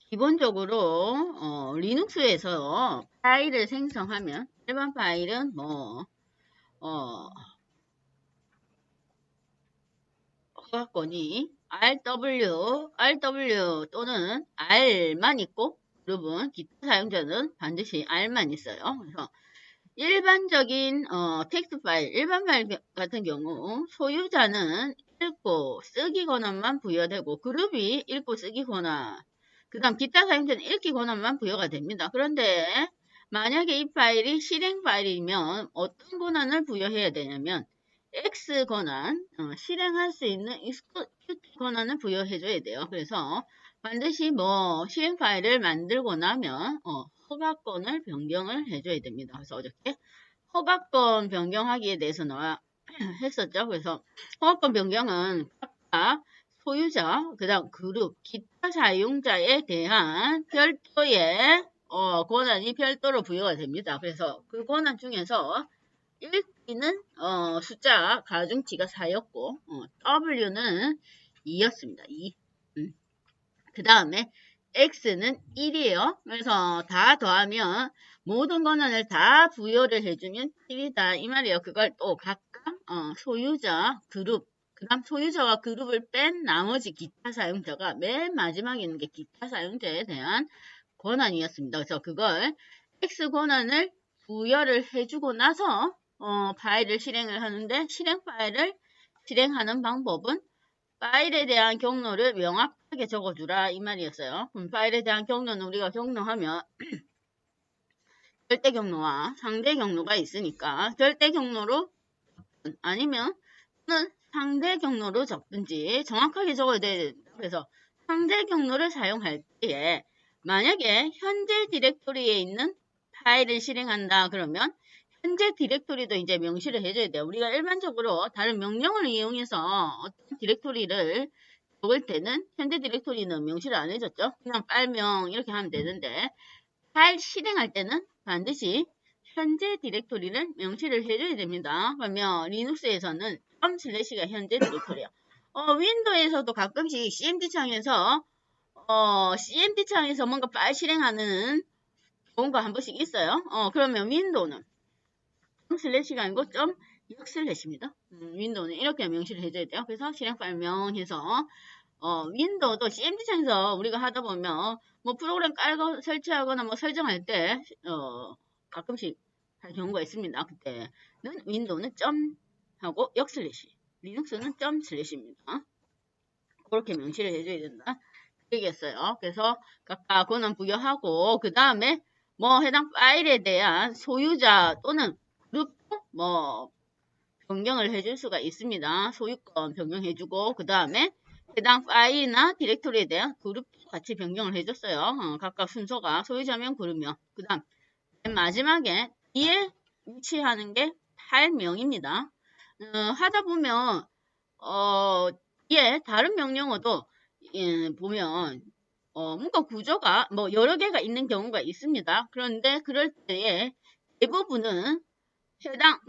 기본적으로 리눅스에서 파일을 생성하면 일반 파일은 허가권이 RW 또는 R만 있고 그룹은 기타 사용자는 반드시 R만 있어요. 그래서 일반적인 텍스트 파일, 일반 파일 같은 경우 소유자는 읽고 쓰기 권한만 부여되고 그룹이 읽고 쓰기 권한, 그 다음 기타 사용자는 읽기 권한만 부여가 됩니다. 그런데 만약에 이 파일이 실행 파일이면 어떤 권한을 부여해야 되냐면 X 권한, 실행할 수 있는 execute 권한을 부여해줘야 돼요. 그래서 반드시 실행 파일을 만들고 나면 허가권을 변경을 해줘야 됩니다. 그래서 어저께 허가권 변경하기에 대해서 했었죠. 그래서 허가권 변경은 각각 소유자, 그 다음 그룹, 기타 사용자에 대한 별도의 권한이 별도로 부여가 됩니다. 그래서 그 권한 중에서 읽기는 숫자 가중치가 4였고 W는 2였습니다. 2. 그 다음에 X는 1이에요. 그래서 다 더하면 모든 권한을 다 부여를 해주면 1이다. 이 말이에요. 그걸 또 각각 소유자, 그룹, 그 다음 소유자와 그룹을 뺀 나머지 기타 사용자가 맨 마지막에 있는 게 기타 사용자에 대한 권한이었습니다. 그래서 그걸 X 권한을 부여를 해주고 나서 파일을 실행을 하는데 실행 파일을 실행하는 방법은 파일에 대한 경로를 명확하게 적어주라 이 말이었어요. 파일에 대한 경로는 우리가 경로하면 절대 경로와 상대 경로가 있으니까 절대 경로로 아니면 상대 경로로 적든지 정확하게 적어야 돼요. 그래서 상대 경로를 사용할 때에 만약에 현재 디렉토리에 있는 파일을 실행한다 그러면 현재 디렉토리도 이제 명시를 해줘야 돼요. 우리가 일반적으로 다른 명령을 이용해서 어떤 디렉토리를 적을 때는 현재 디렉토리는 명시를 안 해줬죠. 그냥 빨명 이렇게 하면 되는데 파일 실행할 때는 반드시 현재 디렉토리를 명시를 해줘야 됩니다. 그러면 리눅스에서는 /가 현재 디렉토리야. 윈도우에서도 가끔씩 CMD 창에서 뭔가 파일 실행하는 경우가 한 번씩 있어요. 그러면 윈도우는 /가 아니고 //입니다. 윈도우는 이렇게 명시를 해줘야 돼요. 그래서 실행 파일 명해서 윈도우도 CMD창에서 우리가 하다 보면 프로그램 깔고 설치하거나 설정할 때 가끔씩 할 경우가 있습니다. 그때는 윈도우는 하고 리눅스는 /입니다. 그렇게 명시를 해줘야 된다. 되겠어요. 그래서 각각 권한 부여하고 그 다음에 해당 파일에 대한 소유자 또는 그룹도 변경을 해줄 수가 있습니다. 소유권 변경해주고 그 다음에 해당 파일이나 디렉토리에 대한 그룹도 같이 변경을 해줬어요. 각각 순서가 소유자명 그룹명 그 다음 맨 마지막에 뒤에 위치하는 게 파일명입니다. 하다 보면 뒤에 다른 명령어도 보면 뭔가 구조가 여러 개가 있는 경우가 있습니다. 그런데 그럴 때에 대부분은 해당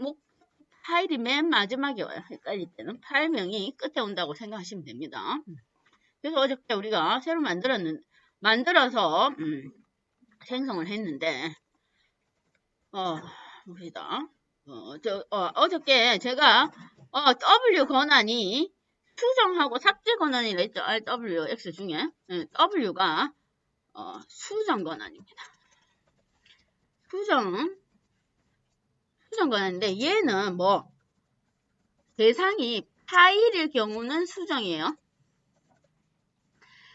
파일이 맨 마지막에 와요. 헷갈릴 때는 파일명이 끝에 온다고 생각하시면 됩니다. 그래서 어저께 우리가 새로 만들어서 생성을 했는데 봅시다. 어저께 제가 W 권한이 수정하고 삭제 권한이라 했죠. RWX 중에 W가 수정 권한입니다. 수정 권한인데 얘는 대상이 파일일 경우는 수정이에요.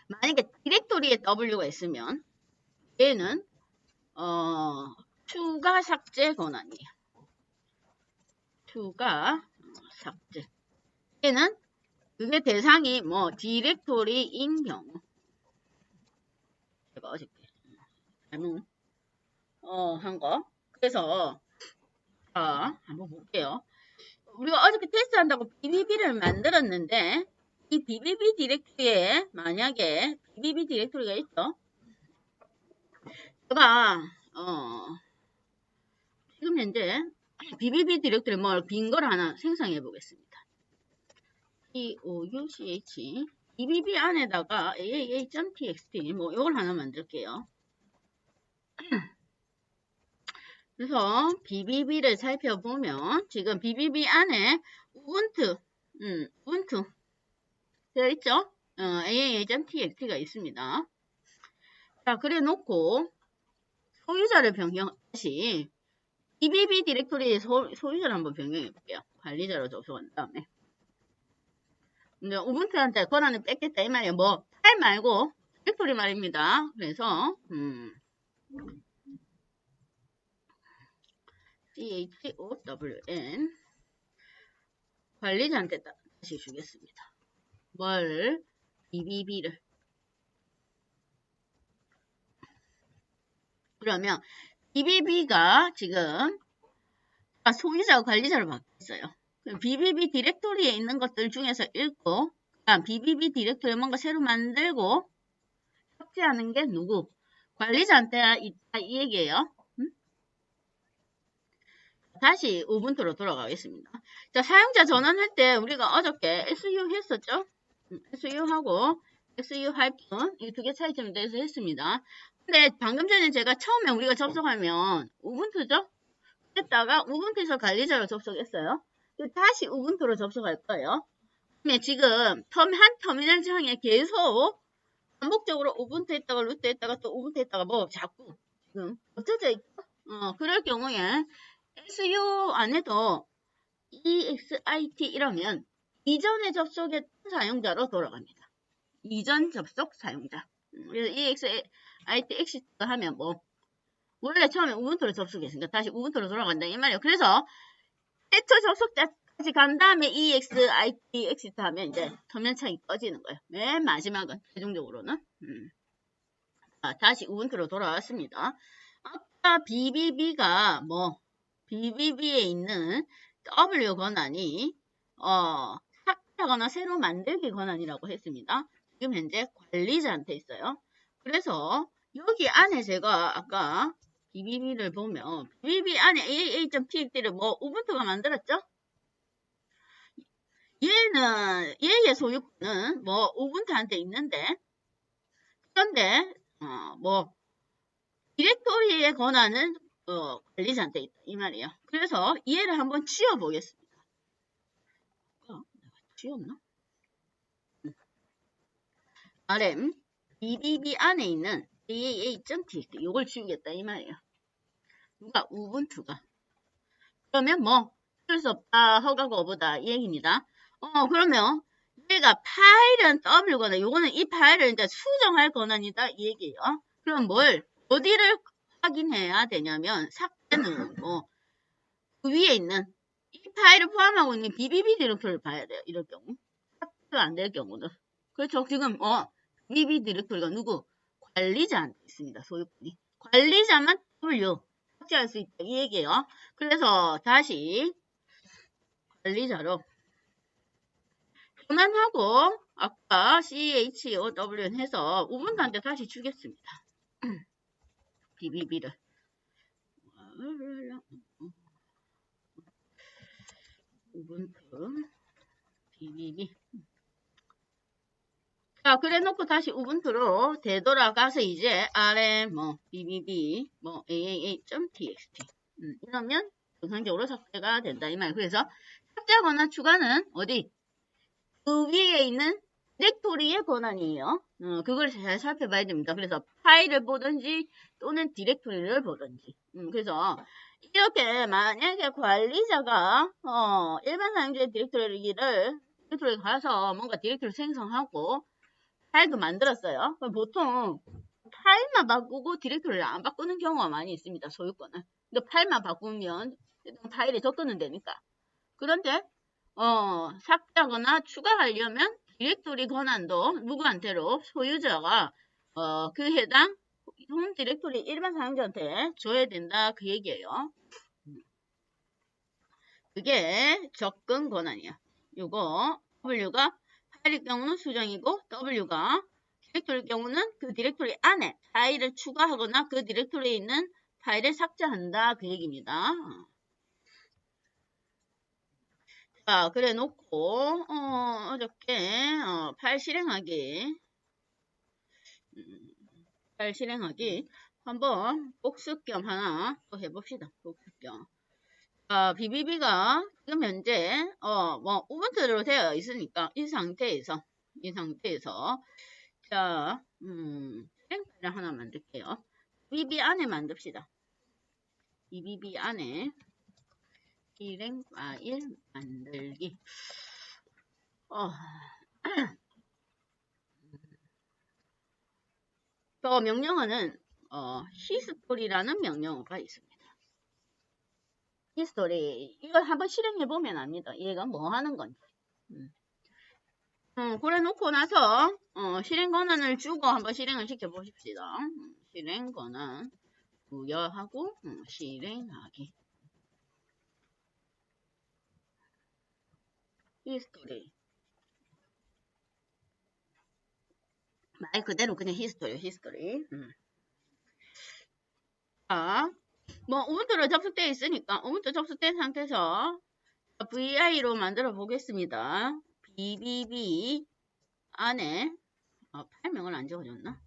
만약에 디렉토리에 W가 있으면 얘는 추가 삭제 권한이에요. 추가 삭제. 얘는 그게 대상이 디렉토리인 경우. 제가 어저께 잘못 한 거. 그래서 한번 볼게요. 우리가 어저께 테스트한다고 BBB를 만들었는데 이 BBB 디렉토리에 만약에 BBB 디렉토리가 있죠. 제가 지금 현재 BBB 디렉토리 빈 걸 하나 생성해 보겠습니다. DOUCH bbb 안에다가 aaa.txt 뭐 이걸 하나 만들게요. 그래서 bbb를 살펴보면 지금 bbb 안에 우분투 되어 있죠? aaa.txt가 있습니다. 자, 그래 놓고 소유자를 변경하시 bbb 디렉토리의 소유자를 한번 변경해 볼게요. 관리자로 접속한 다음에. 근데 우분투한테 권한을 뺏겠다 이 말이에요. 뭐 파일 말고 디렉토리 말입니다. 그래서 CHOWN 관리자한테 다시 주겠습니다. 뭘 BBB를 그러면 BBB가 지금 소유자와 관리자로 바뀌었어요. BBB 디렉토리에 있는 것들 중에서 읽고 그다음 BBB 디렉토리에 뭔가 새로 만들고 삭제하는 게 누구? 관리자한테 있다 이 얘기예요. 다시 우분투로 돌아가겠습니다. 자, 사용자 전환할 때 우리가 어저께 SU 했었죠? SU하고 SU 하이픈 이 두 개 차이점에 대해서 했습니다. 근데 방금 전에 제가 처음에 우리가 접속하면 우분투죠? 했다가 우분투에서 관리자로 접속했어요. 다시 우분투로 접속할 거예요. 근데 지금 한 터미널 창에 계속 반복적으로 우분투 했다가 루트 했다가 또 우분투 했다가 뭐 자꾸 지금 엎쳐져 있고 그럴 경우에 SU 안에도 EXIT 이러면 이전에 접속했던 사용자로 돌아갑니다. 이전 접속 사용자. 그래서 EXIT exit 하면 뭐 원래 처음에 우분투로 접속했으니까 다시 우분투로 돌아간다 이 말이에요. 그래서 최초 접속자까지 간 다음에 EXIT exit 하면 이제 터미널 창이 꺼지는 거예요. 맨 마지막은 최종적으로는 자, 다시 우분투로 돌아왔습니다. 아까 BBB가 뭐 BBB에 있는 W 권한이 삭제하거나 새로 만들기 권한이라고 했습니다. 지금 현재 관리자한테 있어요. 그래서 여기 안에 제가 아까 BBB를 보면 BBB 안에 aaa.txt를 뭐 우분투가 만들었죠? 얘의 소유권은 뭐 우분투한테 있는데 그런데 뭐 디렉토리의 권한은 관리자한테 있다 이 말이에요. 그래서 얘를 한번 지워보겠습니다. 내가 지웠나? RM BBB 안에 있는 aaa.txt 이걸 지우겠다 이 말이에요. 누가? 우분투가. 그러면 뭐 쓸 수 없다, 허가 거부다 이 얘기입니다. 그러면 얘가 파일은 W거나 요거는 이 파일을 이제 수정할 권한이다 이 얘기예요. 그럼 어디를 확인해야 되냐면 삭제는 뭐 그 위에 있는 이 파일을 포함하고 있는 BBB 디렉토리를 봐야 돼요. 이럴 경우 삭제가 안 될 경우는 그렇죠. 지금 BBB 디렉토리가 누구? 관리자한테 있습니다. 소유권이 관리자만 W 삭제할 수 있다 이 얘기예요. 그래서 다시 관리자로 전환하고 아까 CHOWN 해서 우분투한테 다시 주겠습니다. BBB를 우분투 BBB 자 그래 놓고 다시 우분투로 되돌아가서 이제 RM BBB aaa.txt 이러면 정상적으로 삭제가 된다 이 말. 그래서 삭제하거나 추가는 어디? 그 위에 있는 디렉토리의 권한이에요. 그걸 잘 살펴봐야 됩니다. 그래서 파일을 보든지 또는 디렉토리를 보든지. 그래서 이렇게 만약에 관리자가 일반 사용자의 디렉토리에 가서 뭔가 디렉토리 생성하고 파일도 만들었어요. 그럼 보통 파일만 바꾸고 디렉토리를 안 바꾸는 경우가 많이 있습니다. 소유권은. 근데 파일만 바꾸면 파일에 접근은 되니까. 그런데 삭제하거나 추가하려면 디렉토리 권한도 누구한테로 소유자가 그 해당 홈 디렉토리 일반 사용자한테 줘야 된다 그 얘기예요. 그게 접근 권한이야. 요거 W가 파일의 경우는 수정이고 W가 디렉토리의 경우는 그 디렉토리 안에 파일을 추가하거나 그 디렉토리에 있는 파일을 삭제한다 그 얘기입니다. 자, 그래 놓고, 어저께, 파일 실행하기, 파일 실행하기, 한번 복습 겸 하나 또 해봅시다. 복습 겸. BBB가 지금 현재, 뭐, 우분투로 되어 있으니까, 이 상태에서, 자, 실행 파일을 하나 만들게요. BBB 안에 만듭시다. BBB 안에, 실행 파일 만들기. 저 명령어는 히스토리라는 명령어가 있습니다. 히스토리 이걸 한번 실행해 보면 압니다. 얘가 뭐 하는 건지. 그래 놓고 나서 실행 권한을 주고 한번 실행을 시켜 보십시다. 실행 권한 부여하고 실행하기. 히스토리 말 그대로 그냥 히스토리. 뭐 우분투로 접속되어 있으니까 우분투 접속된 상태에서 VI로 만들어 보겠습니다. BBB 안에 파일명을 안 적어줬나?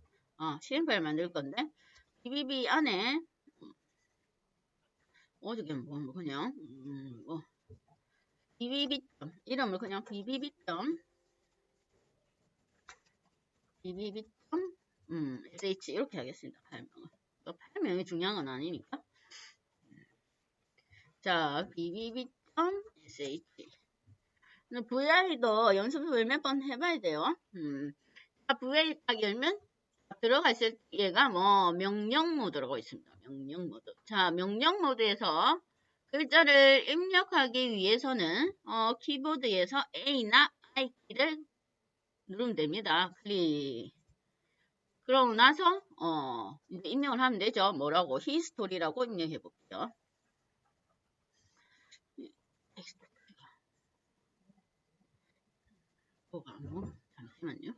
실행 파일 만들 건데 BBB 안에 어저께 뭐 그냥 BBB 이름을 그냥 BBB sh 이렇게 하겠습니다. 파일명을. 파일명이 중요한 건 아니니까. 자, BBB.sh. VI도 연습을 몇 번 해봐야 돼요. VI 딱 열면 들어갔을 때 얘가 뭐 명령 모드라고 있습니다. 명령 모드. 자, 명령 모드에서 글자를 입력하기 위해서는 키보드에서 A나 I 키를 누르면 됩니다. 클릭. 그러고 나서 이제 입력을 하면 되죠. 뭐라고? 히스토리라고 입력해 볼게요. 잠시만요.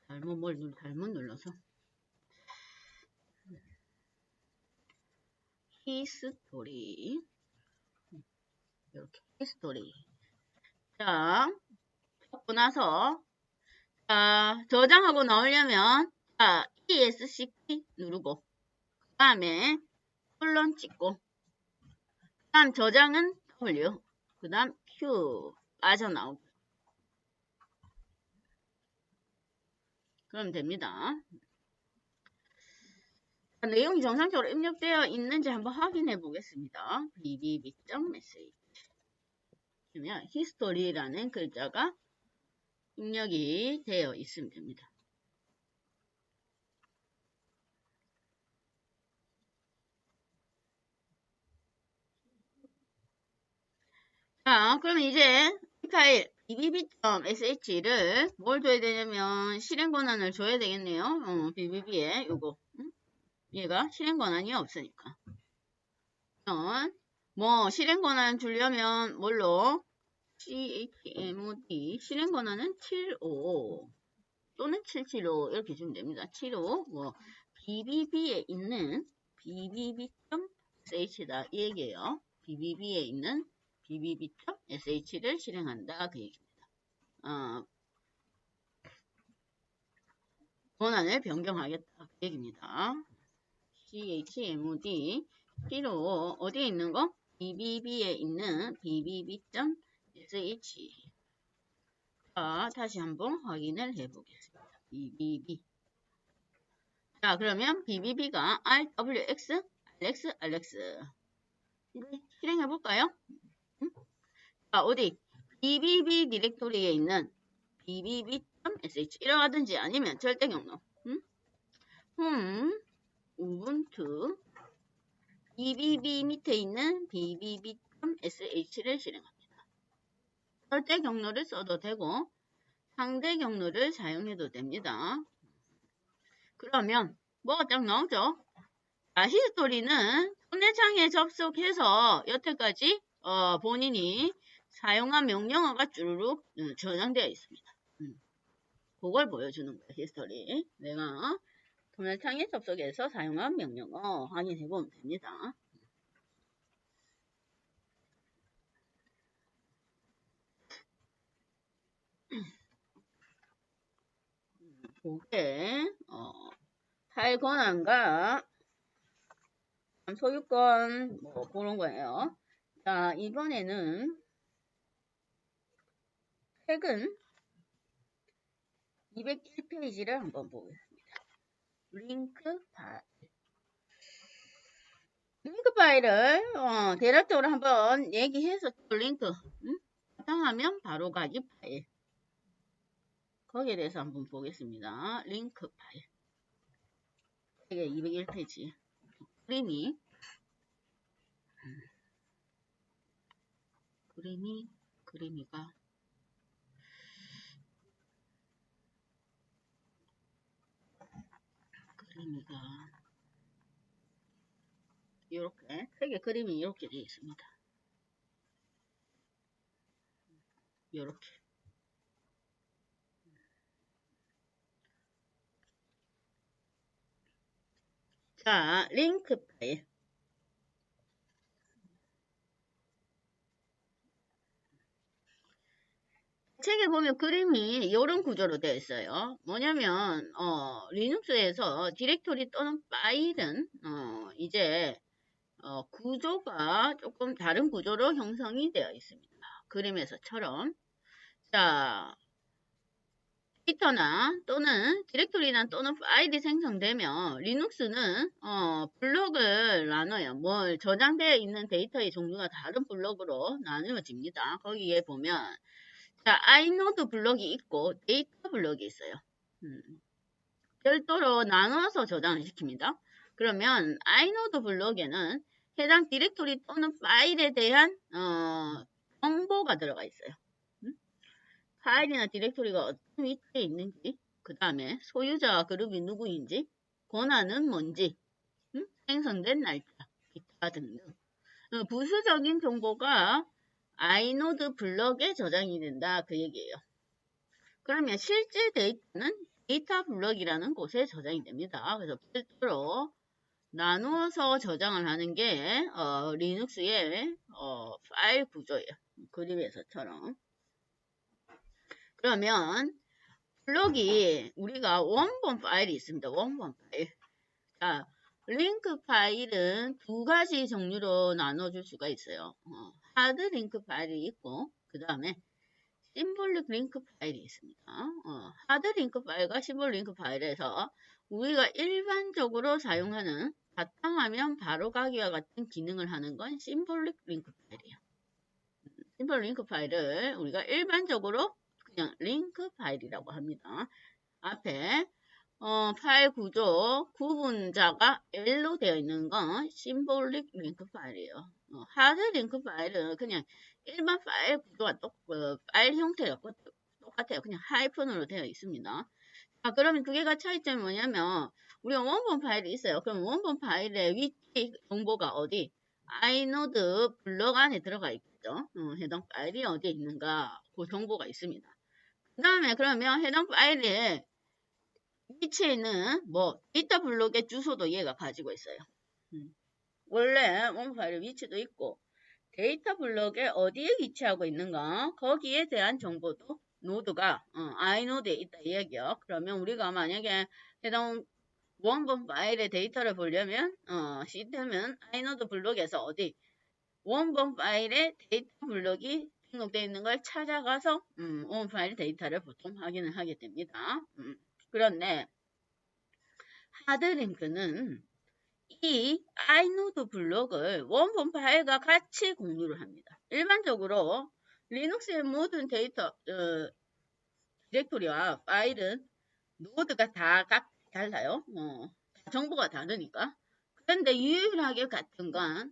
잘못 눌러서. 히스토리. 이렇게 히스토리. 자, 하고 나서 저장하고 나오려면 ESC 누르고 그 다음에 콜론 찍고 그 다음 저장은 W 그 다음 Q 빠져나오고 그러면 됩니다. 내용이 정상적으로 입력되어 있는지 한번 확인해 보겠습니다. bbb.sh 그러면 히스토리라는 글자가 입력이 되어 있으면 됩니다. 자, 그럼 이제 이 파일 bbb.sh를 뭘 줘야 되냐면 실행 권한을 줘야 되겠네요. bbb에 요거 얘가 실행 권한이 없으니까 뭐 실행 권한 주려면 뭘로 chmod 실행 권한은 75 또는 775 이렇게 주면 됩니다. 75 뭐 bbb에 있는 bbb.sh다 이 얘기예요. bbb에 있는 bbb.sh를 실행한다 그 얘기입니다. 권한을 변경하겠다 그 얘기입니다. chmod 필요 어디에 있는 거? bbb에 있는 bbb.sh 자, 다시 한번 확인을 해보겠습니다. bbb 자, 그러면 BBB가 RWX, RX 실행해볼까요? 자, 어디? BBB 디렉토리에 있는 bbb.sh 이러하든지 아니면 절대 경로 우분투 BBB 밑에 있는 bbb.sh를 실행합니다. 절대 경로를 써도 되고 상대 경로를 사용해도 됩니다. 그러면 뭐가 딱 나오죠? 히스토리는 손해창에 접속해서 여태까지 본인이 사용한 명령어가 쭈루룩 저장되어 있습니다. 그걸 보여주는 거예요. 히스토리. 내가 손해창에 접속해서 사용한 명령어 확인해 보면 됩니다. 그게 파일 권한과 소유권 뭐 그런 거예요. 자, 이번에는 최근 201페이지를 한번 보겠습니다. 링크 파일. 링크 파일을 대략적으로 한번 얘기해서 링크 바탕화면 바로 가기 파일 거기에 대해서 한번 보겠습니다. 링크 파일 이게 201페이지 그림이가 이렇게 책의 그림이 이렇게 되어 있습니다. 이렇게 자, 링크 파일 책에 보면 그림이 이런 구조로 되어 있어요. 뭐냐면 리눅스에서 디렉토리 또는 파일은 이제 구조가 조금 다른 구조로 형성이 되어 있습니다. 그림에서처럼 자 데이터나 또는 디렉토리나 또는 파일이 생성되면 리눅스는 블록을 나눠요. 뭘 저장되어 있는 데이터의 종류가 다른 블록으로 나누어집니다. 거기에 보면 자, 아이노드 블록이 있고 데이터 블록이 있어요. 별도로 나눠서 저장을 시킵니다. 그러면 아이노드 블록에는 해당 디렉토리 또는 파일에 대한 정보가 들어가 있어요. 파일이나 디렉토리가 어떤 위치에 있는지, 그 다음에 소유자와 그룹이 누구인지, 권한은 뭔지, 생성된 날짜, 기타 등등. 부수적인 정보가 아이노드 블록에 저장이 된다 그 얘기예요. 그러면 실제 데이터는 데이터 블록이라는 곳에 저장이 됩니다. 그래서 별도로 나누어서 저장을 하는 게 리눅스의 파일 구조예요. 그림에서처럼. 그러면 블록이 우리가 원본 파일이 있습니다. 원본 파일. 자, 링크 파일은 두 가지 종류로 나눠줄 수가 있어요. 하드 링크 파일이 있고 그 다음에 심볼릭 링크 파일이 있습니다. 하드 링크 파일과 심볼 링크 파일에서 우리가 일반적으로 사용하는 바탕화면 바로가기와 같은 기능을 하는 건 심볼릭 링크 파일이에요. 심볼 링크 파일을 우리가 일반적으로 그냥 링크 파일이라고 합니다. 앞에 파일 구조 구분자가 L로 되어 있는 건 심볼릭 링크 파일이에요. 하드 링크 파일은 그냥 일반 파일 구조와 파일 형태가 똑같아요. 그냥 하이픈으로 되어 있습니다. 자, 그러면 두 개가 차이점이 뭐냐면 우리가 원본 파일이 있어요. 그럼 원본 파일의 위치 정보가 어디? 아이노드 블록 안에 들어가 있겠죠. 해당 파일이 어디에 있는가 그 정보가 있습니다. 그 다음에 그러면 해당 파일의 위치에 있는 데이터 블록의 주소도 얘가 가지고 있어요. 원래 원본 파일의 위치도 있고 데이터 블록에 어디에 위치하고 있는가 거기에 대한 정보도 노드가 아이노드에 있다 이 얘기요. 그러면 우리가 만약에 해당 원본 파일의 데이터를 보려면 시스템은 아이노드 블록에서 어디 원본 파일의 데이터 블록이 등록되어 있는 걸 찾아가서 원본 파일 데이터를 보통 확인을 하게 됩니다. 그런데 하드링크는 이 아이노드 블록을 원본 파일과 같이 공유를 합니다. 일반적으로 리눅스의 모든 데이터 디렉토리와 파일은 노드가 다 각각 달라요. 정보가 다르니까. 그런데 유일하게 같은 건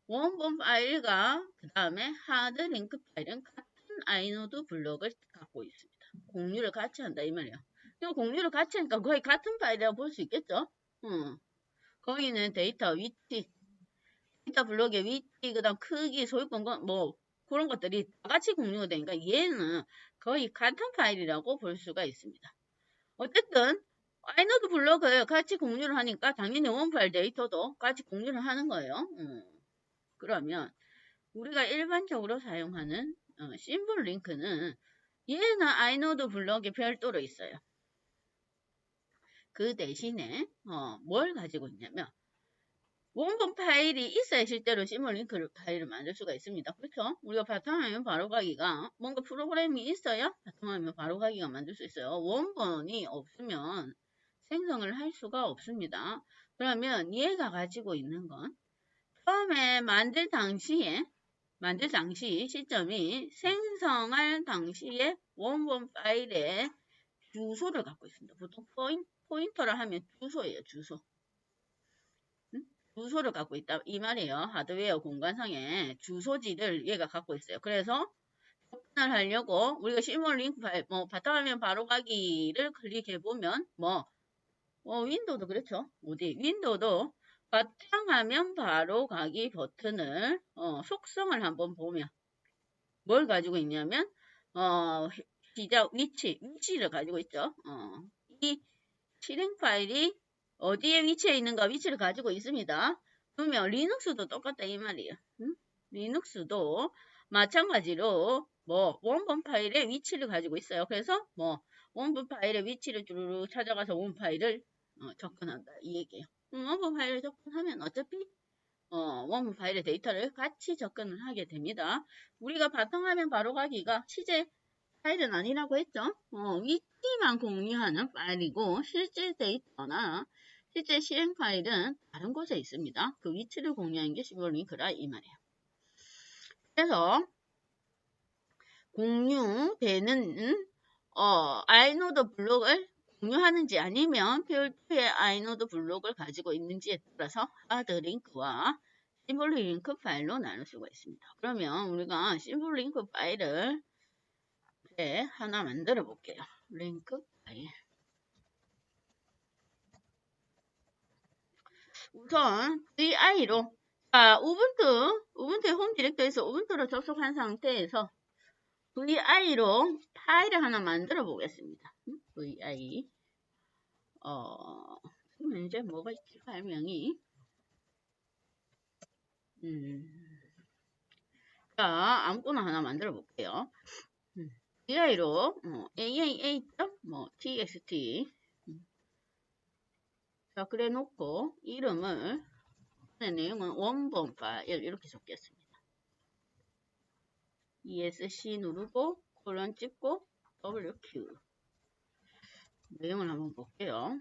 원본 파일과 그 다음에 하드 링크 파일은 같은 아이노드 블록을 갖고 있습니다. 공유를 같이 한다 이 말이에요. 공유를 같이 하니까 거의 같은 파일이라고 볼 수 있겠죠. 거기는 데이터 위치, 데이터 블록의 위치, 그 다음 크기, 소유권, 그런 것들이 다 같이 공유가 되니까 얘는 거의 같은 파일이라고 볼 수가 있습니다. 어쨌든 아이노드 블록을 같이 공유를 하니까 당연히 원파일 데이터도 같이 공유를 하는 거예요. 그러면 우리가 일반적으로 사용하는 심볼 링크는 얘는 아이노드 블록이 별도로 있어요. 그 대신에 뭘 가지고 있냐면 원본 파일이 있어야 실제로 시뮬링크 파일을 만들 수가 있습니다. 그렇죠? 우리가 바탕화면 바로가기가 뭔가 프로그램이 있어야 바탕화면 바로가기가 만들 수 있어요. 원본이 없으면 생성을 할 수가 없습니다. 그러면 얘가 가지고 있는 건 처음에 만들 당시 시점이 생성할 당시에 원본 파일의 주소를 갖고 있습니다. 보통 포인터를 하면 주소예요, 주소. 주소를 갖고 있다 이 말이에요. 하드웨어 공간상에 주소지를 얘가 갖고 있어요. 그래서 접근을 하려고 우리가 시뮬링크 파일, 바탕화면 바로가기를 클릭해 보면 윈도우도 그렇죠. 어디 윈도우도 바탕화면 바로가기 버튼을 속성을 한번 보면 뭘 가지고 있냐면 시작 위치를 가지고 있죠. 이 실행 파일이 어디에 위치해 있는가 위치를 가지고 있습니다. 그러면 리눅스도 똑같다 이 말이에요. 리눅스도 마찬가지로 원본 파일의 위치를 가지고 있어요. 그래서 원본 파일의 위치를 쭉 찾아가서 원본 파일을 접근한다 이 얘기예요. 원본 파일을 접근하면 어차피 원본 파일의 데이터를 같이 접근을 하게 됩니다. 우리가 바탕화면 바로가기가 실제 파일은 아니라고 했죠. 위치만 공유하는 파일이고 실제 데이터나 실제 실행 파일은 다른 곳에 있습니다. 그 위치를 공유하는 게 시뮬링크라 이 말이에요. 그래서 공유되는 아이노드 블록을 공유하는지 아니면 별도의 아이노드 블록을 가지고 있는지에 따라서 하드링크와 심플링크 파일로 나눌 수가 있습니다. 그러면 우리가 심플링크 파일을 하나 만들어 볼게요. 링크 파일. 우선 VI로 우분투의 홈 디렉터리에서 우분투로 접속한 상태에서 VI로 파일을 하나 만들어 보겠습니다. VI 그러면 이제 뭐가 있지? 파일명이 자 아무거나 하나 만들어 볼게요. VI로 aaa.txt 자 그래 놓고 이름을 내용은 원본 파일 이렇게 적겠습니다. ESC 누르고 콜론 찍고 WQ 내용을 한번 볼게요.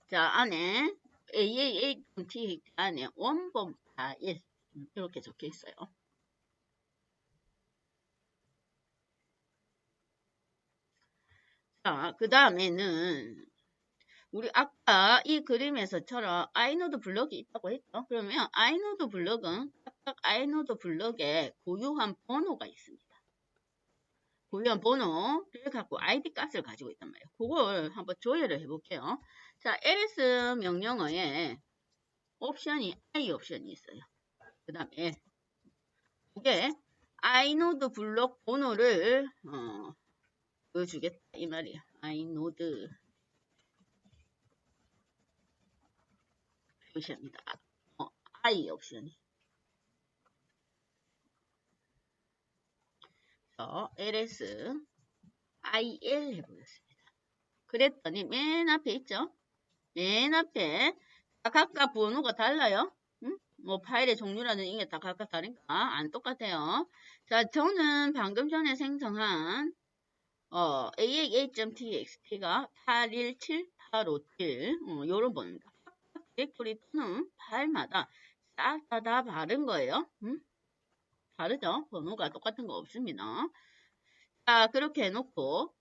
자 안에 aaa.txt 안에 원본 파일 이렇게 적혀 있어요. 자 그 다음에는 우리 아까 이 그림에서처럼 아이노드 블럭이 있다고 했죠. 그러면 아이노드 블럭은 각각 아이노드 블럭에 고유한 번호가 있습니다. 고유한 번호를 갖고 ID 값을 가지고 있단 말이에요. 그걸 한번 조회를 해볼게요. 자, else 명령어에 I 옵션이 있어요. 그 다음에 이게 아이노드 블럭 번호를 보여주겠다 이 말이에요. 아이노드 표시합니다. I 옵션이. ls il 해보겠습니다. 그랬더니 맨 앞에 있죠? 맨 앞에 각각 번호가 달라요. 파일의 종류라는 이게 다 각각 다르니까 안 똑같아요. 자, 저는 방금 전에 생성한 aaa.txt가 817857 요런 번호입니다. 디렉토리 또는 파일마다 싹 다 다른 거예요. 다르죠? 번호가 똑같은 거 없습니다. 자, 그렇게 해놓고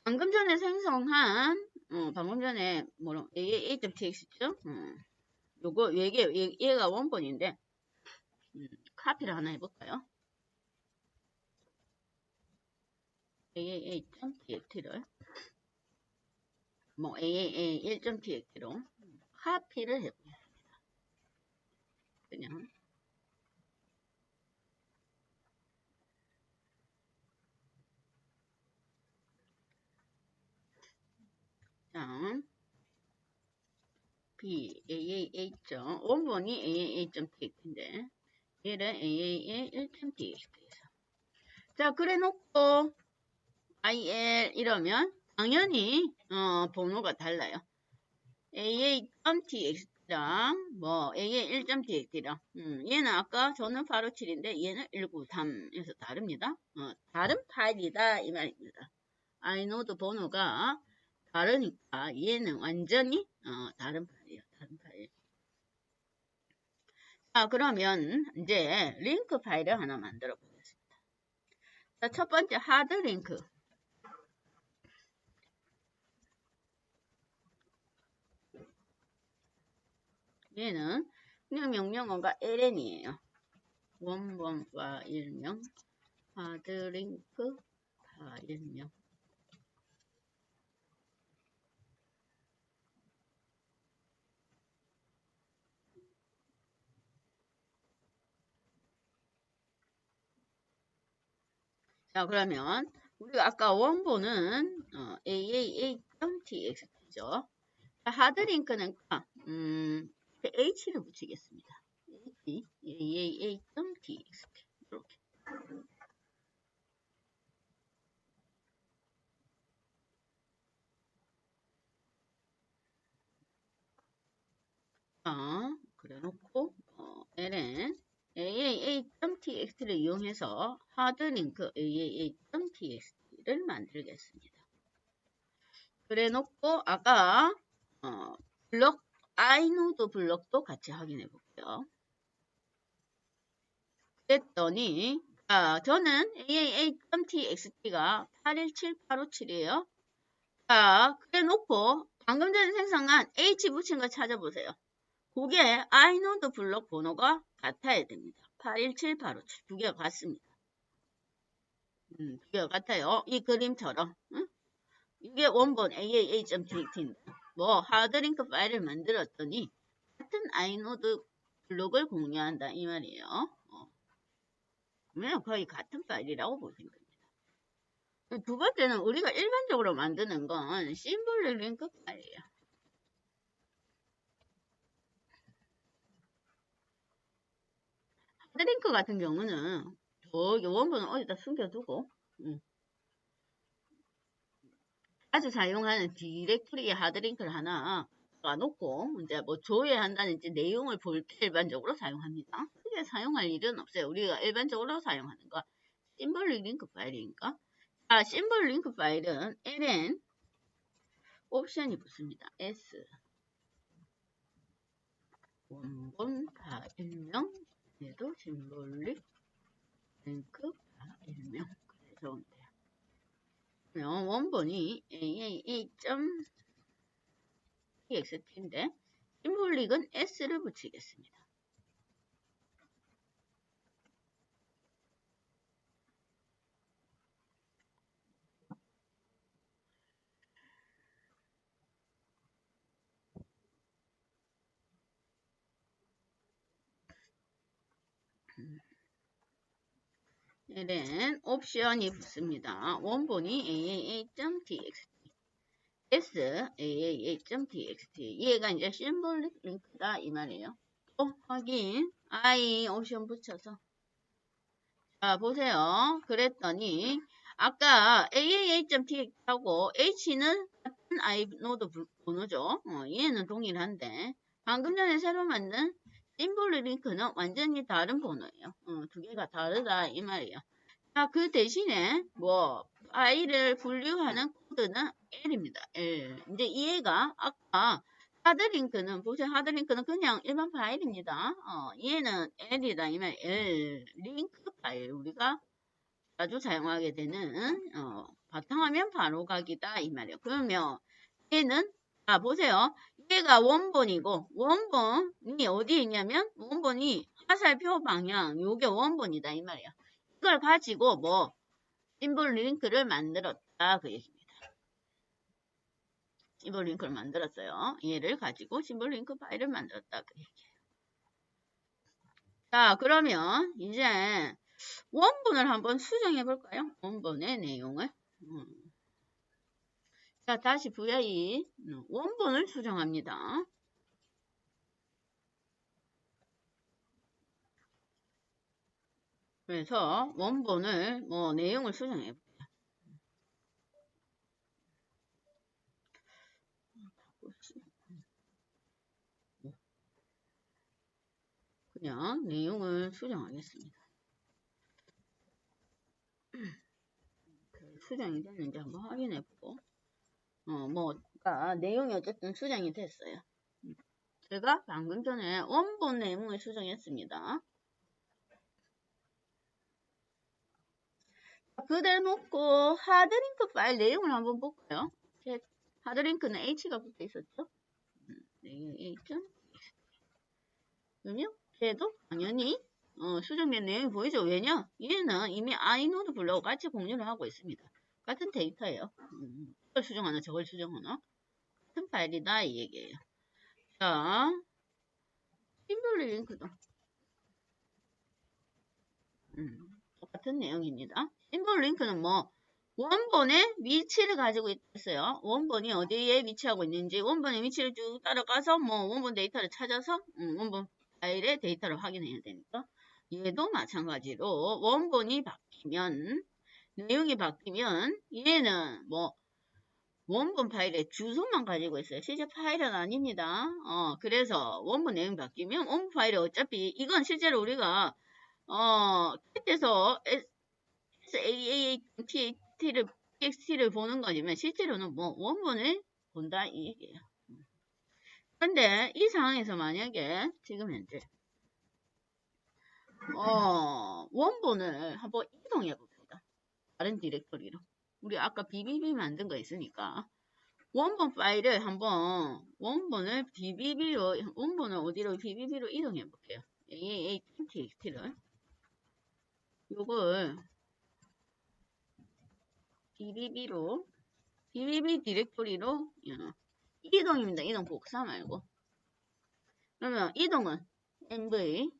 방금 전에 생성한 방금 전에 aaa.txt죠? 요거 얘가 원본인데 카피를 하나 해볼까요? aaa.txt를 aaa1.txt로 카피를 해보겠습니다. 그냥 자 aaa. 원본이 aaa.txt인데 얘를 aaa1.txt에서 자 그래 놓고 il 이러면 당연히 번호가 달라요. AA.txt랑 뭐 AA1.txt랑 얘는 아까 저는 857인데 얘는 193에서 다릅니다. 다른 파일이다 이 말입니다. 아이노드 번호가 다르니까 얘는 완전히 다른 파일이에요. 다른 파일. 자, 그러면 이제 링크 파일을 하나 만들어 보겠습니다. 자, 첫 번째 하드 링크. 얘는 그냥 명령어가 ln이에요. 원본 파일명 하드 링크 파일명. 자, 그러면 우리가 아까 원본은 aaa.txt죠. 하드링크는 h를 붙이겠습니다. aaa.txt 이렇게. 그래놓고 ln aaa.txt를 이용해서 하드링크 aaa.txt를 만들겠습니다. 그래놓고 아까 블럭 아이노드 블럭도 같이 확인해 볼게요. 그랬더니 저는 aaa.txt가 817857이에요. 자, 그래놓고 방금 전에 생성한 h 붙인 거 찾아보세요. 그게 아이노드 블럭 번호가 같아야 됩니다. 817857 두 개가 같습니다. 두 개가 같아요. 이 그림처럼. 이게 원본 aaa.txt인데 뭐 하드링크 파일을 만들었더니 같은 아이노드 블록을 공유한다 이 말이에요. 그러면 거의 같은 파일이라고 보시면 됩니다. 두 번째는 우리가 일반적으로 만드는 건 심볼릭 링크 파일이에요. 하드링크 같은 경우는 저기 원본을 어디다 숨겨두고 자주 사용하는 디렉토리에 하드링크를 하나 놔놓고 이제 뭐 조회한다든지 내용을 볼 때 일반적으로 사용합니다. 크게 사용할 일은 없어요. 우리가 일반적으로 사용하는 거 심볼릭 링크 파일이니까. 자, 심볼 링크 파일은 ln 옵션이 붙습니다. s 원본 파일명 얘도 심볼릭 링크 파일명 그래 적으면 돼요. 그러면 원본이 aaa.txt인데 심볼릭은 s를 붙이겠습니다. ln 옵션이 붙습니다. 원본이 aaa.txt s aaa.txt 얘가 이제 심볼릭 링크다 이 말이에요. 또 확인 I 옵션 붙여서 자 보세요. 그랬더니 아까 aaa.txt하고 h는 같은 아이노드 번호죠. 얘는 동일한데 방금 전에 새로 만든 심볼릭 링크는 완전히 다른 번호예요. 두 개가 다르다 이 말이에요. 자, 그 대신에 뭐 파일을 분류하는 코드는 L입니다. L. 이제 얘가 아까 하드링크는 보세요. 하드링크는 그냥 일반 파일입니다. 얘는 L이다 이 말. L 링크 파일 우리가 자주 사용하게 되는 바탕화면 바로가기다 이 말이에요. 그러면 얘는 보세요. 얘가 원본이고 원본이 어디에 있냐면 원본이 화살표 방향 요게 원본이다 이 말이에요. 이걸 가지고 뭐 심볼 링크를 만들었다 그 얘기입니다. 심볼 링크를 만들었어요. 얘를 가지고 심볼 링크 파일을 만들었다 그 얘기예요. 자 그러면 이제 원본을 한번 수정해 볼까요? 원본의 내용을. 자 다시 VI 원본을 수정합니다. 그래서 원본을 뭐 내용을 수정해 볼게요. 그냥 내용을 수정하겠습니다. 수정이 됐는지 한번 확인해보고 그러니까 내용이 어쨌든 수정이 됐어요. 제가 방금 전에 원본 내용을 수정했습니다. 그대로 놓고 하드링크 파일 내용을 한번 볼까요? 하드링크는 H가 붙어 있었죠? 그럼요? 걔도 당연히 수정된 내용이 보이죠? 왜냐? 얘는 이미 아이노드 블록과 같이 공유를 하고 있습니다. 같은 데이터예요. 이걸 수정하나 저걸 수정하나? 같은 파일이다 이 얘기예요. 자, 심플 링크도 똑같은 내용입니다. 심플 링크는 원본의 위치를 가지고 있어요. 원본이 어디에 위치하고 있는지 원본의 위치를 쭉 따라가서 원본 데이터를 찾아서 원본 파일의 데이터를 확인해야 되니까 얘도 마찬가지로 원본이 바뀌면 내용이 바뀌면 얘는 원본 파일의 주소만 가지고 있어요. 실제 파일은 아닙니다. 그래서 원본 내용이 바뀌면 원본 파일에 어차피 이건 실제로 우리가 캣에서 SAATXT를 보는 거지만 실제로는 원본을 본다 이 얘기예요. 그런데 이 상황에서 만약에 지금 현재 원본을 한번 이동해 봅시다. 다른 디렉토리로. 우리 아까 BBB 만든 거 있으니까 원본 파일을 한번 원본을 어디로 BBB로 이동해 볼게요. AATXT를 요걸 BBB 디렉토리로 이동입니다. 이동 복사 말고. 그러면 이동은 MV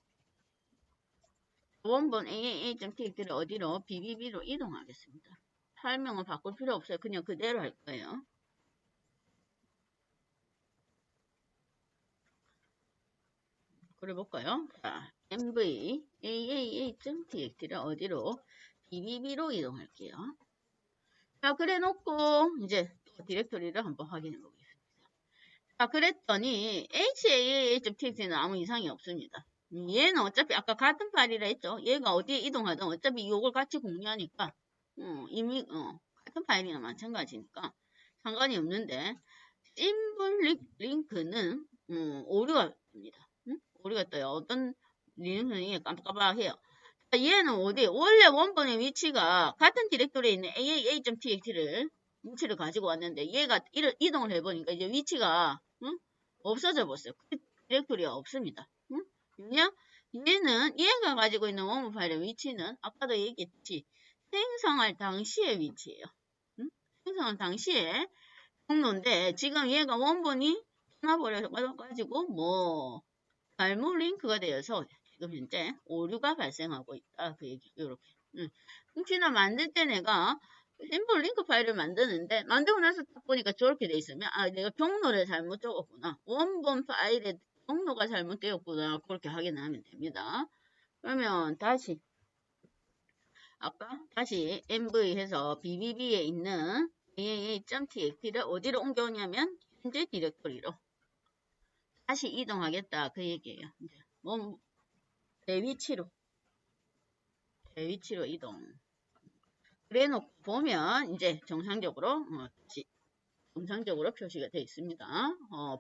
원본 AAA.txt를 어디로? BBB로 이동하겠습니다. 설명을 바꿀 필요 없어요. 그냥 그대로 할 거예요. 그래 볼까요? 자, MV AAA.txt를 어디로? BBB로 이동할게요. 자, 그래 놓고 이제 또 디렉토리를 한번 확인해 보겠습니다. 자, 그랬더니 HAA.txt는 아무 이상이 없습니다. 얘는 어차피 아까 같은 파일이라 했죠. 얘가 어디에 이동하든 어차피 이걸 같이 공유하니까 이미 같은 파일이나 마찬가지니까 상관이 없는데 심플 링크는 오류가 뜹니다. 오류가 떠요. 어떤 링크는 깜빡깜빡해요. 얘는 어디 원래 원본의 위치가 같은 디렉토리에 있는 AAA.txt를 위치를 가지고 왔는데 얘가 이동을 해보니까 이제 위치가 없어져 버렸어요. 그 디렉토리가 없습니다. 왜냐? 얘가 가지고 있는 원본 파일의 위치는 아까도 얘기했듯이 생성할 당시의 위치예요. 생성할 당시에 경로인데 지금 얘가 원본이 떠나버려가지고 잘못 링크가 되어서 지금 현재 오류가 발생하고 있다. 그 얘기 이렇게. 혹시나 만들 때 내가 심플 링크 파일을 만드는데 만들고 나서 딱 보니까 저렇게 돼 있으면 내가 경로를 잘못 적었구나. 원본 파일에 경로가 잘못되었구나. 그렇게 확인하면 됩니다. 그러면 다시 MV 해서 BBB에 있는 AAA.txt를 어디로 옮겨오냐면 현재 디렉토리로 다시 이동하겠다 그 얘기예요. 대위치로 이동. 그래놓고 보면 이제 정상적으로 표시가 되어 있습니다.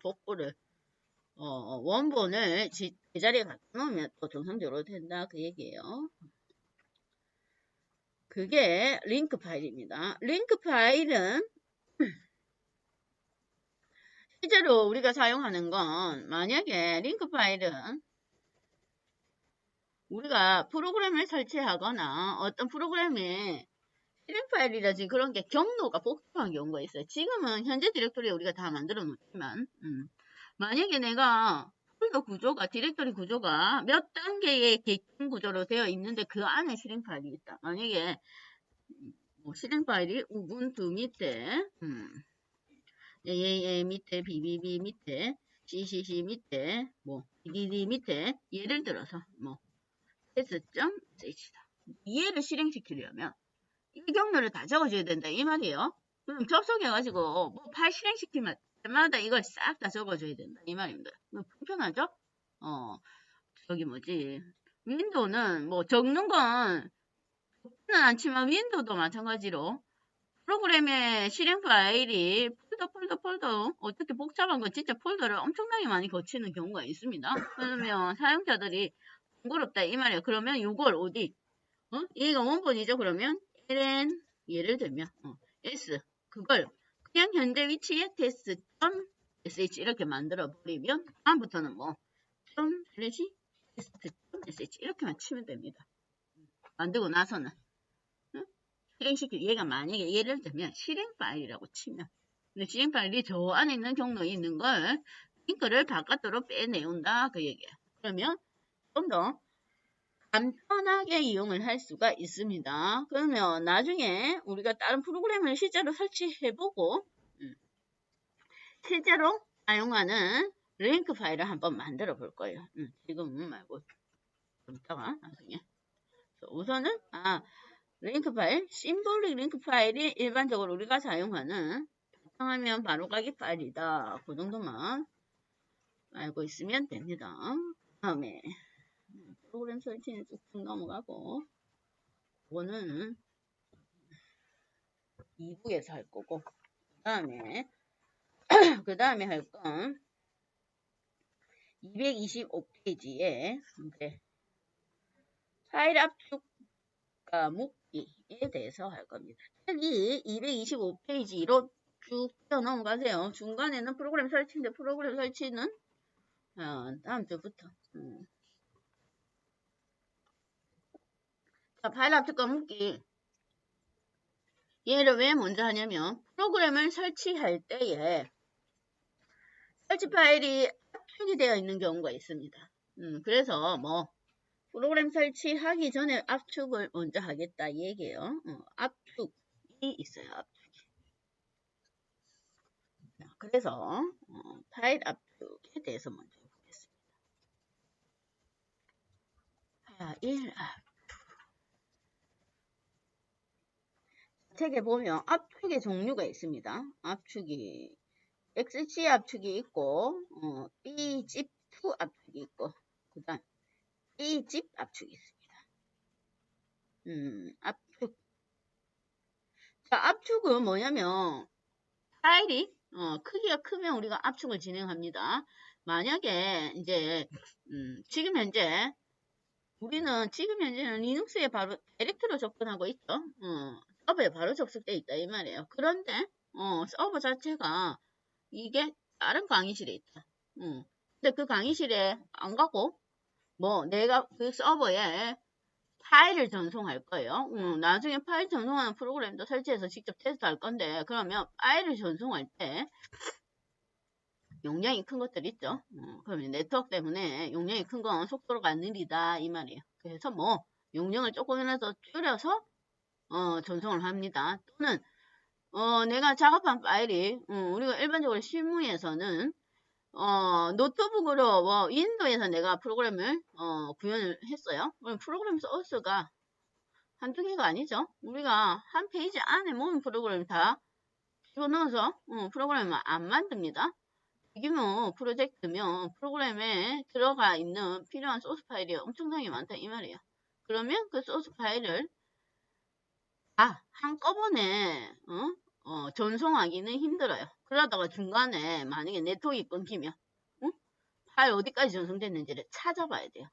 복구를 원본을 제자리에 갖다 놓으면 또 정상적으로 된다 그 얘기예요. 그게 링크 파일입니다. 링크 파일은 실제로 우리가 사용하는 건 만약에 링크 파일은 우리가 프로그램을 설치하거나 어떤 프로그램에 실행 파일이라든지 그런 게 경로가 복잡한 경우가 있어요. 지금은 현재 디렉토리에 우리가 다 만들어 놓지만 만약에 내가 폴더 구조가 디렉토리 구조가 몇 단계의 계층 구조로 되어 있는데 그 안에 실행 파일이 있다. 만약에 실행 파일이 우분투 밑에 AAA 밑에 BBB 밑에 CCC 밑에 BDD 밑에 예를 들어서 s.h다. 얘를 실행시키려면 이 경로를 다 적어줘야 된다 이 말이에요. 그럼 접속해가지고 파일 실행시키면 때마다 이걸 싹 다 적어줘야 된다. 이 말입니다. 불편하죠? 저기 뭐지. 윈도우는 뭐 적는 건 적지는 않지만 윈도우도 마찬가지로 프로그램의 실행 파일이 폴더 어떻게 복잡한 건 진짜 폴더를 엄청나게 많이 거치는 경우가 있습니다. 그러면 사용자들이 번거롭다 이 말이에요. 그러면 이걸 어디 얘가 원본이죠. 그러면 ln 예를 들면 s 그걸 그냥 현재 위치에 test.sh 이렇게 만들어 버리면 다음부터는 뭐 test.sh 이렇게만 치면 됩니다. 만들고 나서는 실행시킬 얘가 만약에 예를 들면 실행 파일이라고 치면 근데 실행 파일이 저 안에 있는 경로에 있는 걸 링크를 바깥으로 빼내온다 그 얘기예요. 그러면 좀 더 간편하게 이용을 할 수가 있습니다. 그러면 나중에 우리가 다른 프로그램을 실제로 설치해보고 실제로 사용하는 링크 파일을 한번 만들어 볼 거예요. 지금은 말고 좀 이따가 나중에. 우선은 링크 파일, 심볼릭 링크 파일이 일반적으로 우리가 사용하는 바탕화면 바로가기 파일이다. 그 정도만 알고 있으면 됩니다. 다음에 프로그램 설치는 쭉쭉 넘어가고 그거는 2부에서 할 거고 그 다음에 할 건 225페이지에 이제 파일 압축과 묶기에 대해서 할 겁니다. 여기 225페이지로 쭉 뛰어 넘어가세요. 중간에는 프로그램 설치인데 프로그램 설치는 다음 주부터 자, 파일 압축과 묶기 얘를 왜 먼저 하냐면 프로그램을 설치할 때에 설치 파일이 압축이 되어 있는 경우가 있습니다. 그래서 뭐 프로그램 설치하기 전에 압축을 먼저 하겠다 이 얘기예요. 압축이 있어요. 압축이. 그래서 파일 압축에 대해서 먼저 보겠습니다. 파일 압축. 책에 보면 압축의 종류가 있습니다. 압축이 XC 압축이 있고 Bzip2 압축이 있고 그 다음 Bzip 압축이 있습니다. 압축. 자, 압축은 뭐냐면 파일이 크기가 크면 우리가 압축을 진행합니다. 만약에 이제 지금 현재는 리눅스에 바로 다이렉트로 접근하고 있죠. 서버에 바로 접속돼 있다 이 말이에요. 그런데 서버 자체가 이게 다른 강의실에 있다. 근데 그 강의실에 안 가고 뭐 내가 그 서버에 파일을 전송할 거예요. 나중에 파일 전송하는 프로그램도 설치해서 직접 테스트할 건데 그러면 파일을 전송할 때 용량이 큰 것들 있죠. 그러면 네트워크 때문에 용량이 큰 건 속도가 느리다 이 말이에요. 그래서 뭐 용량을 조금이라도 줄여서 전송을 합니다. 또는 내가 작업한 파일이 우리가 일반적으로 실무에서는 노트북으로 윈도우에서 내가 프로그램을 구현을 했어요. 그럼 프로그램 소스가 한두 개가 아니죠. 우리가 한 페이지 안에 모든 프로그램을 다 집어넣어서 프로그램을 안 만듭니다. 대규모 프로젝트면 프로그램에 들어가 있는 필요한 소스 파일이 엄청나게 많다 이 말이에요. 그러면 그 소스 파일을 한꺼번에 전송하기는 힘들어요. 그러다가 중간에 만약에 네트워크가 끊기면 파일 어디까지 전송됐는지를 찾아봐야 돼요.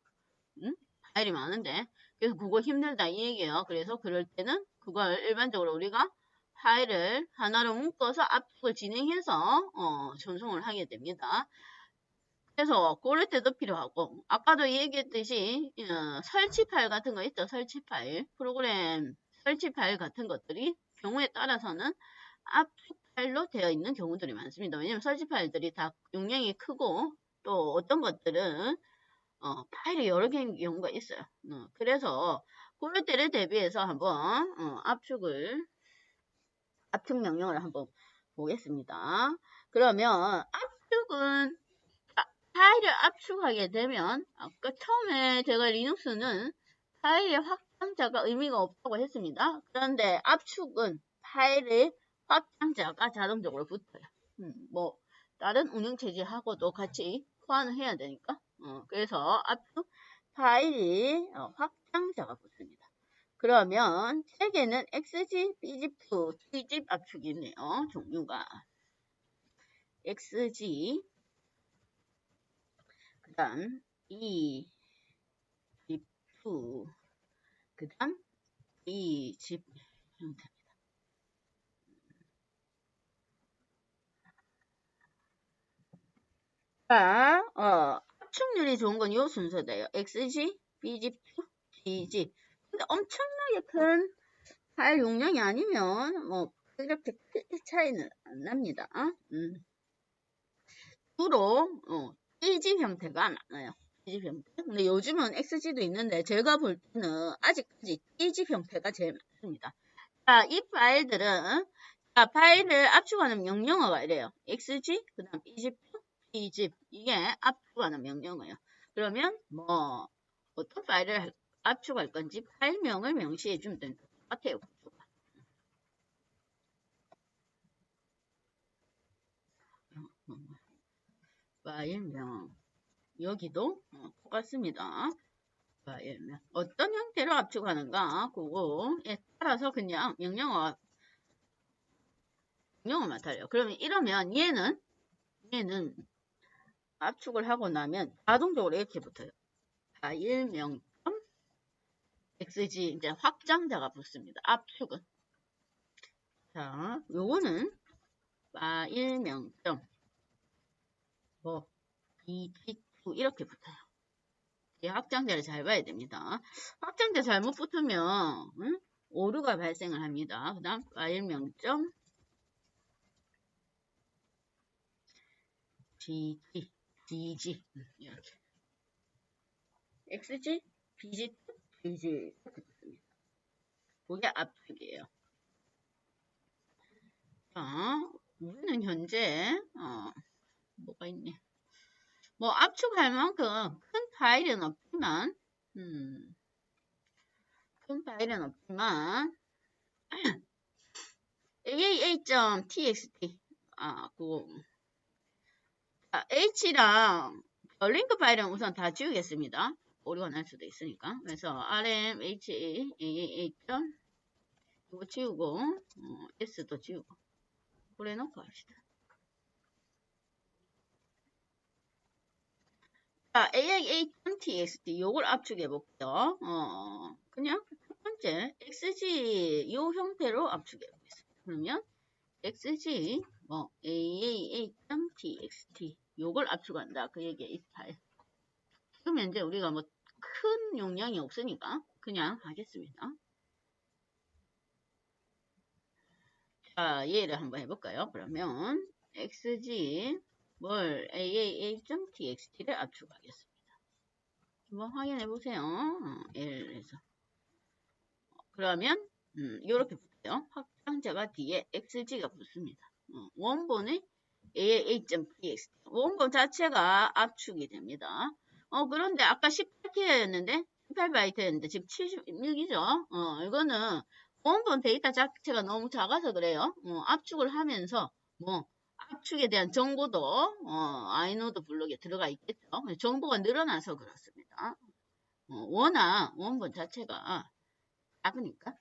파일이 많은데 그래서 그거 힘들다 이 얘기예요. 그래서 그럴 때는 그걸 일반적으로 우리가 파일을 하나로 묶어서 압축을 진행해서 전송을 하게 됩니다. 그래서 그럴 때도 필요하고 아까도 얘기했듯이 설치 파일 같은 거 있죠. 설치 파일 프로그램 설치 파일 같은 것들이 경우에 따라서는 압축 파일로 되어 있는 경우들이 많습니다. 왜냐하면 설치 파일들이 다 용량이 크고 또 어떤 것들은 파일이 여러 개인 경우가 있어요. 그래서 그럴 때를 대비해서 한번 압축 명령을 한번 보겠습니다. 그러면 압축은 파일을 압축하게 되면 아까 처음에 제가 리눅스는 파일의 확장자가 의미가 없다고 했습니다. 그런데 압축은 파일의 확장자가 자동적으로 붙어요. 뭐 다른 운영체제하고도 같이 호환을 해야 되니까. 그래서 압축 파일이 확장자가 붙습니다. 그러면 책에는 XG, BZIP, TZIP 압축이 있네요. 종류가 XG, 그 다음 EZIP, 그 다음 BZIP 형태입니다. 자, 압축률이 좋은 건 이 순서대요. XG, BZIP, TZIP. 근데 엄청나게 큰 파일 용량이 아니면 이렇게 크게 차이는 안 납니다. 주로 TZIP 형태가 많아요. TZIP 형태. 근데 요즘은 XG도 있는데 제가 볼 때는 아직까지 TZIP 형태가 제일 많습니다. 자, 이 파일들은 파일을 압축하는 명령어가 이래요. XG, 그 다음 BZIP, TZIP. 이게 압축하는 명령어예요. 그러면 어떤 파일을 압축할 건지 파일명을 명시해 주면 되는 것 같아요. 파일명 여기도 똑같습니다. 파일명 어떤 형태로 압축하는가 그거에 따라서 그냥 명령어만 달려요. 그러면 이러면 얘는 압축을 하고 나면 자동적으로 이렇게 붙어요. 파일명 XG 이제 확장자가 붙습니다. 압축은 자 요거는 파일명 BT2 이렇게 붙어요. 이 확장자를 잘 봐야 됩니다. 확장자 잘못 붙으면 오류가 발생을 합니다. 그 다음 파일명 DG 이렇게 XG, BG, DG 이렇게 붙습니다. 그게 압축이에요. 자, 우리는 현재 뭐가 있네. 압축할 만큼 큰 파일은 없지만 aaa.txt 그거 h랑 링크 파일은 우선 다 지우겠습니다. 오류가 날 수도 있으니까. 그래서 rm aaa. 이거 지우고 s도 지우고 그래 놓고 합시다. 자, aaa.txt 요걸 압축해 볼게요. 그냥 첫 번째 xg 요 형태로 압축해 보겠습니다. 그러면 xg aaa.txt 요걸 압축한다. 그 얘기에 이 파일. 그러면 이제 우리가 큰 용량이 없으니까 그냥 하겠습니다. 자, 얘를 한번 해볼까요? 그러면 xg aaa.txt를 압축하겠습니다. 한번 확인해 보세요. L에서 그러면 이렇게 붙어요. 확장자가 뒤에 xg가 붙습니다. 원본의 aaa.txt 원본 자체가 압축이 됩니다. 그런데 아까 18K였는데 18바이트였는데 지금 76이죠. 이거는 원본 데이터 자체가 너무 작아서 그래요. 압축을 하면서 압축에 대한 정보도 아이노드 블록에 들어가 있겠죠. 정보가 늘어나서 그렇습니다. 워낙 원본 자체가 작으니까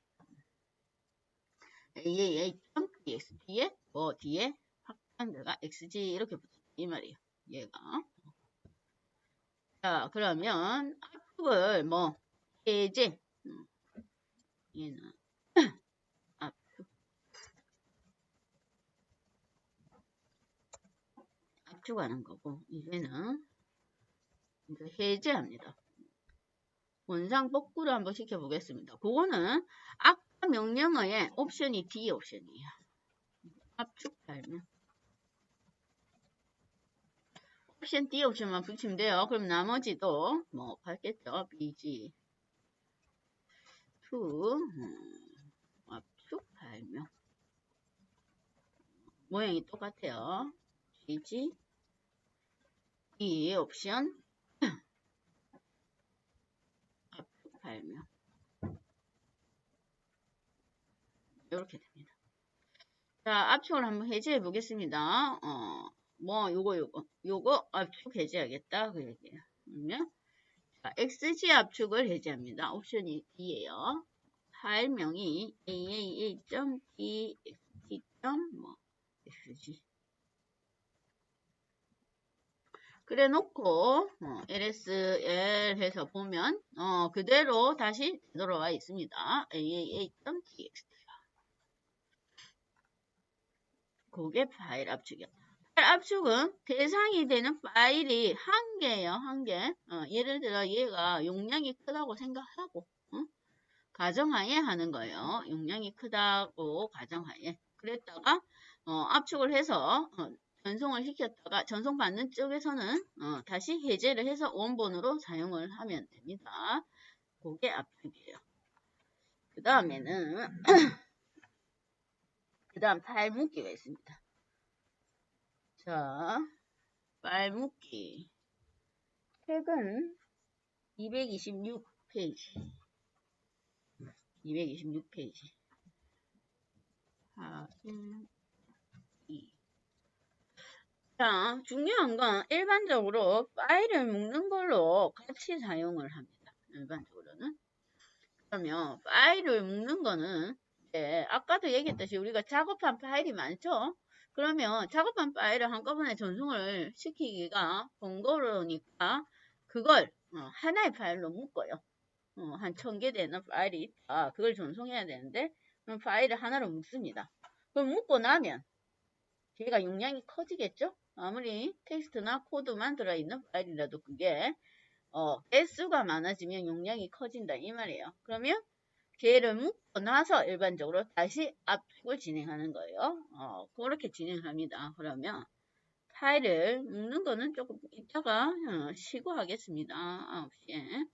aaa.txt에 뒤에 확장자가 xg 이렇게 붙어 이 말이에요. 얘가 자 그러면 압축을 해제 얘는 압축하는 거고 이제는 이제 해제합니다. 원상 복구를 한번 시켜보겠습니다. 그거는 아까 명령어의 옵션이 D 옵션이에요. 압축 발명 옵션 D 옵션만 붙이면 돼요. 그럼 나머지도 받겠죠. BG 2 압축 발명 모양이 똑같아요. BG D 옵션 압축 발명 이렇게 됩니다. 자, 압축을 한번 해제해 보겠습니다. 뭐 요거 압축 해제하겠다 그 얘기예요. 그러면 자, XG 압축을 해제합니다. 옵션이 D예요. 파일명이 aaa.txt.xg 그래 놓고 lsl 해서 보면 그대로 다시 들어와 있습니다. aaa.txt 그게 파일 압축이야. 파일 압축은 대상이 되는 파일이 한 개예요. 한 개. 예를 들어 얘가 용량이 크다고 생각하고 가정하에 하는 거예요. 용량이 크다고 가정하에. 그랬다가 압축을 해서 전송을 시켰다가 전송받는 쪽에서는 다시 해제를 해서 원본으로 사용을 하면 됩니다. 그게 압축이에요. 그 다음에는 그 다음 파일 묶기가 있습니다. 자, 파일 묶기 책은 226페이지 226페이지 자, 중요한 건 일반적으로 파일을 묶는 걸로 같이 사용을 합니다. 일반적으로는. 그러면 파일을 묶는 거는 이제 아까도 얘기했듯이 우리가 작업한 파일이 많죠? 그러면 작업한 파일을 한꺼번에 전송을 시키기가 번거로우니까 그걸 하나의 파일로 묶어요. 한 1000개 되는 파일이 있다. 그걸 전송해야 되는데 그럼 파일을 하나로 묶습니다. 그럼 묶고 나면 걔가 용량이 커지겠죠? 아무리 텍스트나 코드만 들어있는 파일이라도 그게 개수가 많아지면 용량이 커진다 이 말이에요. 그러면 걔를 묶고 나서 일반적으로 다시 압축을 진행하는 거예요. 그렇게 진행합니다. 그러면 파일을 묶는 거는 조금 이따가 쉬고 하겠습니다. 9시에.